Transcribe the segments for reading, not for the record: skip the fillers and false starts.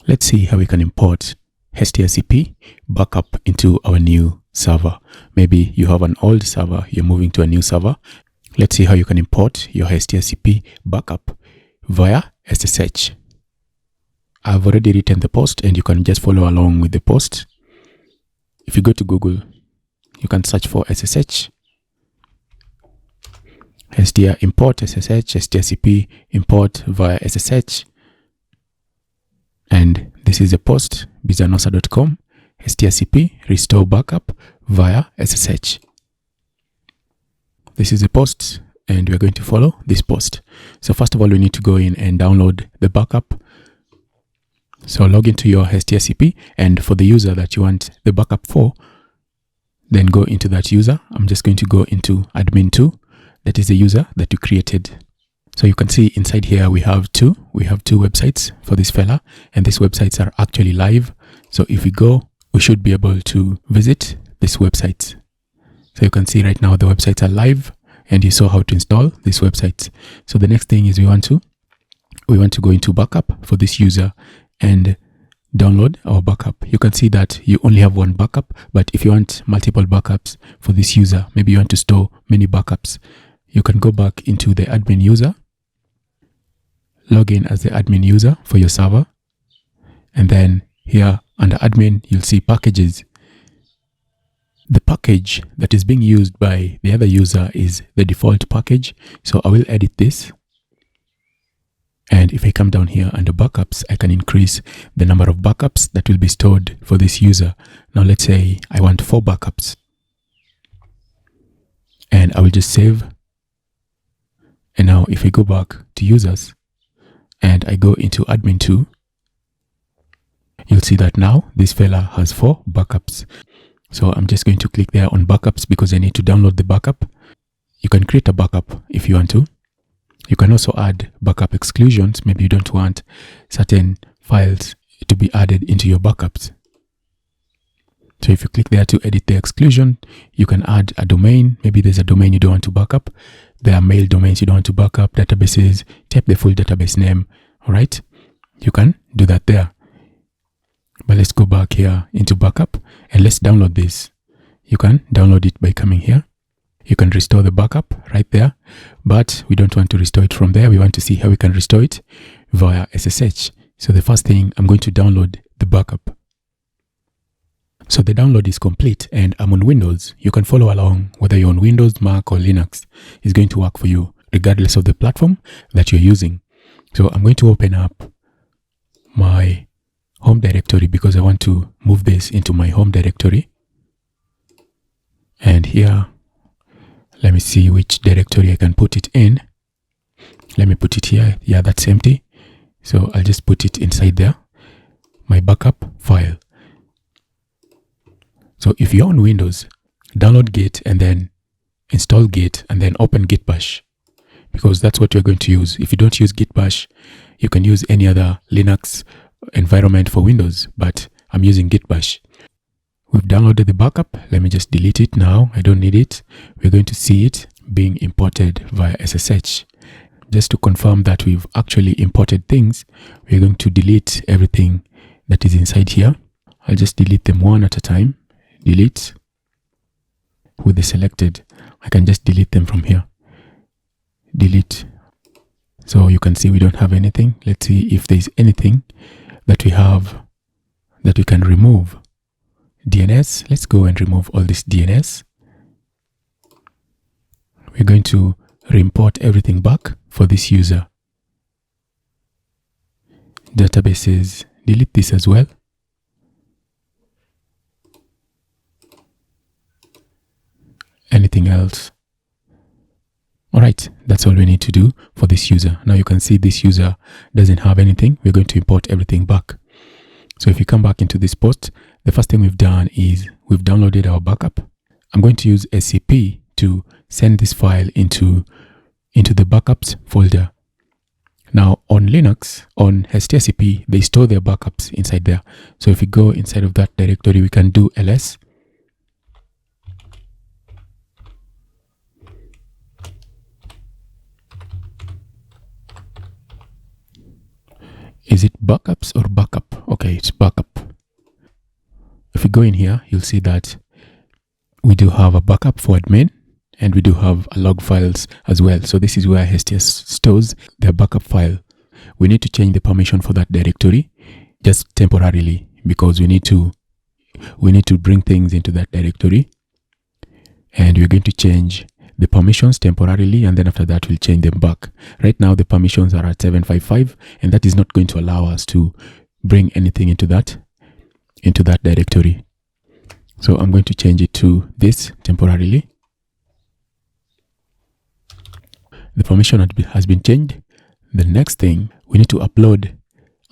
Let's see how we can import HestiaCP Backup into our new server. Maybe you have an old server, you're moving to a new server. Let's see how you can import your HestiaCP Backup via SSH. I've already written the post and you can just follow along with the post. If you go to Google, you can search for SSH. Hestia import SSH, HestiaCP import via SSH. And this is the post, bizanosa.com, HestiaCP restore backup via SSH. This is the post and we're going to follow this post. So first of all, we need to go in and download the backup. So log into your HestiaCP, and for the user that you want the backup for, then go into that user. I'm just going to go into admin 2. That is the user that you created. So you can see inside here we have two websites for this fella, and these websites are actually live. So if we go, we should be able to visit these websites. So you can see right now the websites are live, and you saw how to install these websites. So the next thing is we want to go into backup for this user and download our backup. You can see that you only have one backup, but if you want multiple backups for this user, maybe you want to store many backups, you can go back into the admin user, log in as the admin user for your server, and then here under admin, you'll see packages. The package that is being used by the other user is the default package. So I will edit this. And if I come down here under backups, I can increase the number of backups that will be stored for this user. Now let's say I want 4 backups. And I will just save. And now if I go back to users and I go into admin 2, you'll see that now this fella has 4 backups. So I'm just going to click there on backups because I need to download the backup. You can create a backup if you want to. You can also add backup exclusions. Maybe you don't want certain files to be added into your backups. So if you click there to edit the exclusion, you can add a domain. Maybe there's a domain you don't want to backup. There are mail domains you don't want to backup, databases, type the full database name. All right. You can do that there. But let's go back here into backup and let's download this. You can download it by coming here. You can restore the backup right there, but we don't want to restore it from there. We want to see how we can restore it via SSH. So the first thing, I'm going to download the backup. So the download is complete and I'm on Windows. You can follow along whether you're on Windows, Mac or Linux. It's going to work for you regardless of the platform that you're using. So I'm going to open up my home directory because I want to move this into my home directory. And here, let me see which directory I can put it in. Let me put it here. Yeah, that's empty. So I'll just put it inside there. My backup file. So if you're on Windows, download Git and then install Git and then open Git Bash, because that's what you're going to use. If you don't use Git Bash, you can use any other Linux environment for Windows, but I'm using Git Bash. We've downloaded the backup. Let me just delete it now. I don't need it. We're going to see it being imported via SSH. Just to confirm that we've actually imported things, we're going to delete everything that is inside here. I'll just delete them one at a time. Delete. With the selected, I can just delete them from here. Delete. So you can see we don't have anything. Let's see if there's anything that we have that we can remove. DNS, let's go and remove all this DNS. We're going to re-import everything back for this user. Databases, delete this as well. Anything else? All right, that's all we need to do for this user. Now you can see this user doesn't have anything. We're going to import everything back. So if you come back into this post, the first thing we've done is we've downloaded our backup. I'm going to use SCP to send this file into the backups folder. Now on Linux, on HestiaCP, they store their backups inside there. So if we go inside of that directory, we can do ls. Is it backups or backup? Okay, it's backup. If we go in here, you'll see that we do have a backup for admin, and we do have a log files as well. So this is where Hestia stores their backup file. We need to change the permission for that directory just temporarily, because we need to bring things into that directory, and we're going to change the permissions temporarily, and then after that we'll change them back. Right now the permissions are at 755, and that is not going to allow us to bring anything into that directory. So I'm going to change it to this temporarily. The permission has been changed. The next thing, we need to upload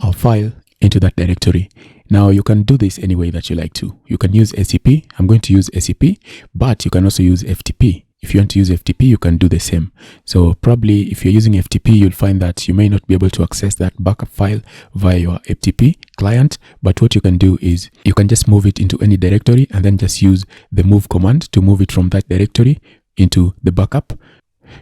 our file into that directory. Now you can do this any way that you like to. You can use SCP. I'm going to use SCP, but you can also use FTP. If you want to use FTP, you can do the same. So probably if you're using FTP, you'll find that you may not be able to access that backup file via your FTP client. But what you can do is you can just move it into any directory, and then just use the move command to move it from that directory into the backup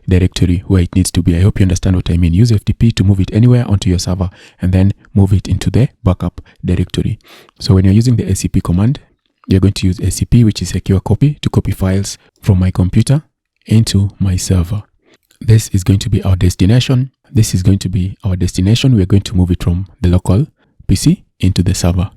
directory where it needs to be. I hope you understand what I mean. Use FTP to move it anywhere onto your server, and then move it into the backup directory. So when you're using the SCP command, you're going to use SCP, which is secure copy, to copy files from my computer into my server. This is going to be our destination. This is going to be our destination. We're going to move it from the local PC into the server.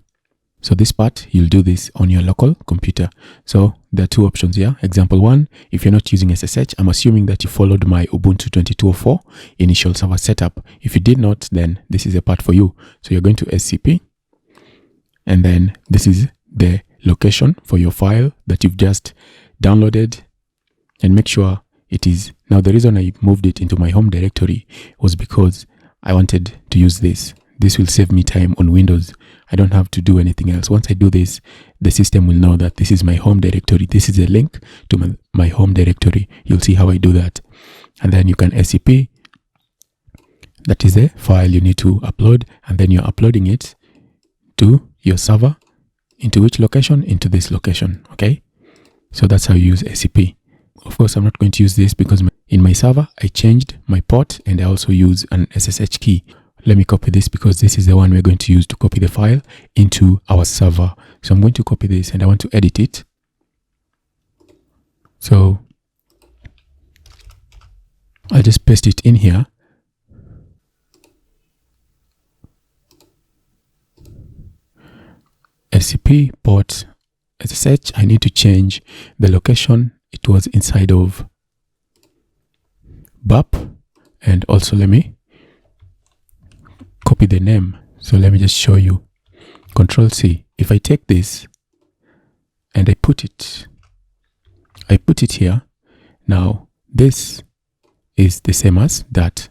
So this part, you'll do this on your local computer. So there are two options here. Example one, if you're not using SSH, I'm assuming that you followed my Ubuntu 22.04 initial server setup. If you did not, then this is a part for you. So you're going to SCP, and then this is the location for your file that you've just downloaded, and make sure it is. Now the reason I moved it into my home directory was because I wanted to use this. This will save me time on Windows. I don't have to do anything else. Once I do this, the system will know that this is my home directory. This is a link to my home directory. You'll see how I do that. And then you can SCP. That is the file you need to upload, and then you're uploading it to your server. Into which location? Into this location. Okay, so that's how you use SCP. Of course, I'm not going to use this because in my server I changed my port, and I also use an SSH key. Let me copy this because this is the one we're going to use to copy the file into our server. So I'm going to copy this, and I want to edit it. So I'll just paste it in here. SCP port SSH. I need to change the location. It was inside of BAP, and also let me copy the name. So let me just show you. Control C. If I take this and I put it here. Now this is the same as that.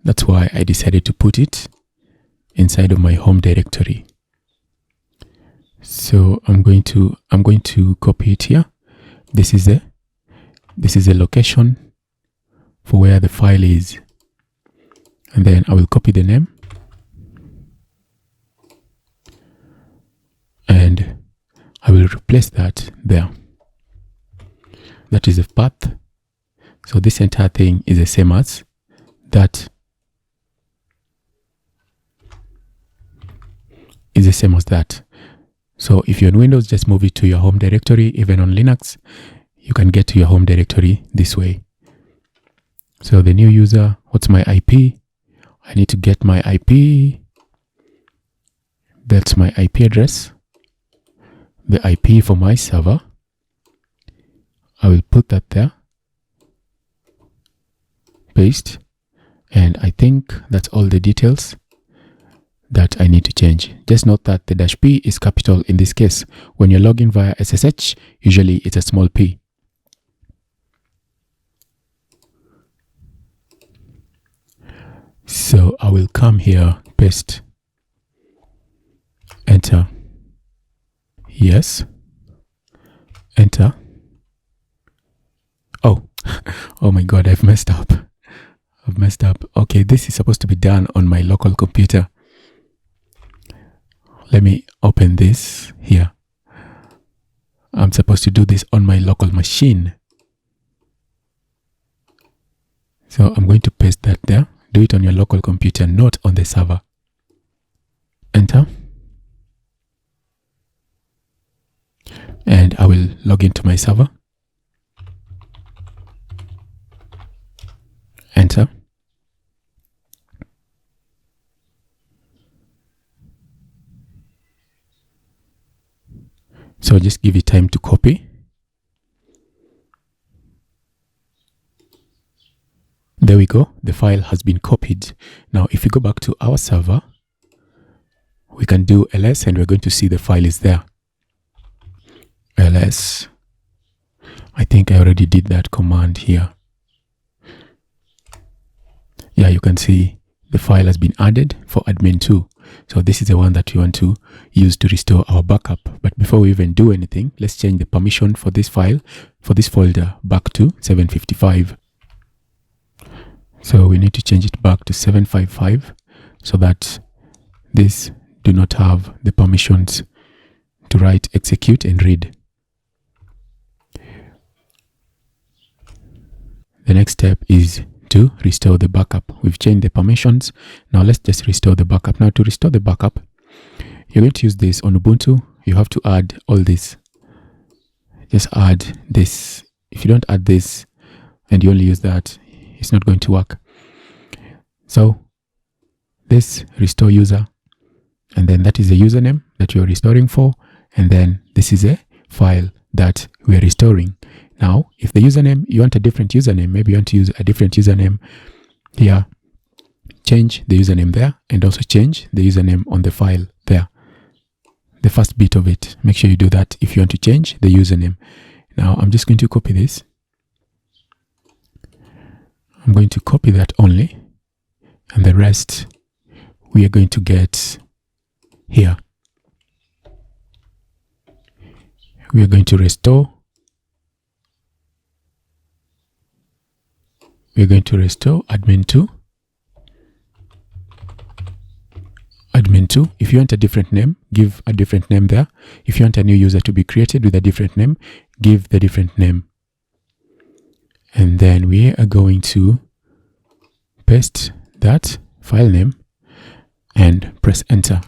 That's why I decided to put it inside of my home directory. So I'm going to copy it here. This is the location for where the file is, and then I will copy the name, and I will replace that there. That is the path. So this entire thing is the same as that. Is the same as that. So if you're on Windows, just move it to your home directory. Even on Linux, you can get to your home directory this way. So the new user, what's my IP? I need to get my IP. That's my IP address. The IP for my server. I will put that there. Paste. And I think that's all the details that I need to change. Just note that the -p is capital in this case. When you're logging via SSH, usually it's a small p. So I will come here, paste, enter, yes, enter. Oh, oh my God, I've messed up. Okay, this is supposed to be done on my local computer. Let me open this here. I'm supposed to do this on my local machine. So I'm going to paste that there. Do it on your local computer, not on the server. enter, and I will log into my server, enter, so just give it time to copy. There we go, the file has been copied. Now if you go back to our server, we can do ls and we're going to see the file is there. ls, I think I already did that command here. Yeah, you can see the file has been added for admin2. So this is the one that we want to use to restore our backup. But before we even do anything, let's change the permission for this file, for this folder, back to 755. So we need to change it back to 755 so that this do not have the permissions to write, execute, and read. The next step is to restore the backup. We've changed the permissions. Now let's just restore the backup. Now to restore the backup, you're going to use this on Ubuntu. You have to add all this. Just add this. If you don't add this and you only use that, it's not going to work. So this restore user, and then that is the username that you're restoring for, and then this is a file that we're restoring. Now if the username, you want a different username, maybe you want to use a different username here, change the username there, and also change the username on the file there, the first bit of it. Make sure you do that if you want to change the username. Now I'm just going to copy this. I'm going to copy that only, and the rest we are going to get here. We are going to restore. We are going to restore admin2. Admin2. If you want a different name, give a different name there. If you want a new user to be created with a different name, give the different name. And then we are going to paste that file name and press enter.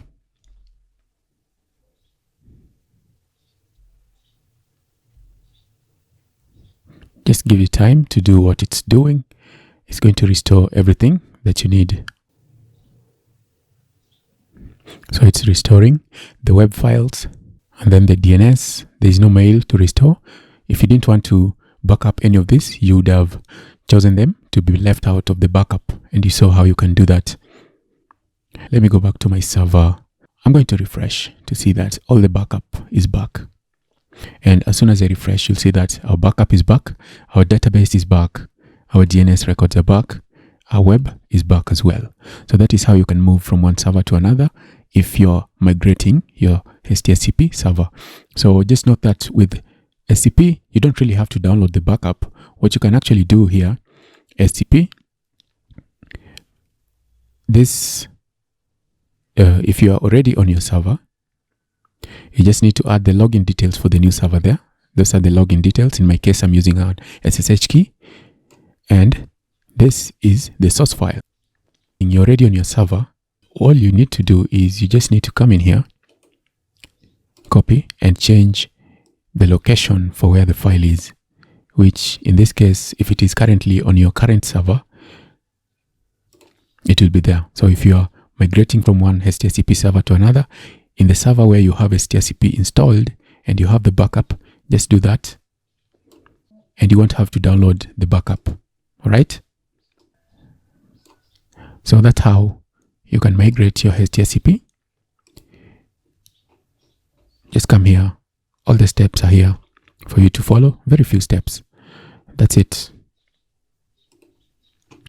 Just give it time to do what it's doing. It's going to restore everything that you need. So it's restoring the web files and then the DNS. There is no mail to restore. If you didn't want to back up any of this, you would have chosen them to be left out of the backup, and you saw how you can do that. Let me go back to my server. I'm going to refresh to see that all the backup is back. And as soon as I refresh, you'll see that our backup is back, our database is back, our DNS records are back, our web is back as well. So that is how you can move from one server to another if you're migrating your HestiaCP server. So just note that with SCP, you don't really have to download the backup. What you can actually do here, SCP, this, if you are already on your server, you just need to add the login details for the new server there. Those are the login details. In my case, I'm using an SSH key, and this is the source file. When you're already on your server, all you need to do is you just need to come in here, copy, and change the location for where the file is, which in this case, if it is currently on your current server, it will be there. So if you are migrating from one HestiaCP server to another, in the server where you have HestiaCP installed and you have the backup, just do that, and you won't have to download the backup. All right. So that's how you can migrate your HestiaCP. Just come here. All the steps are here for you to follow. Very few steps. That's it.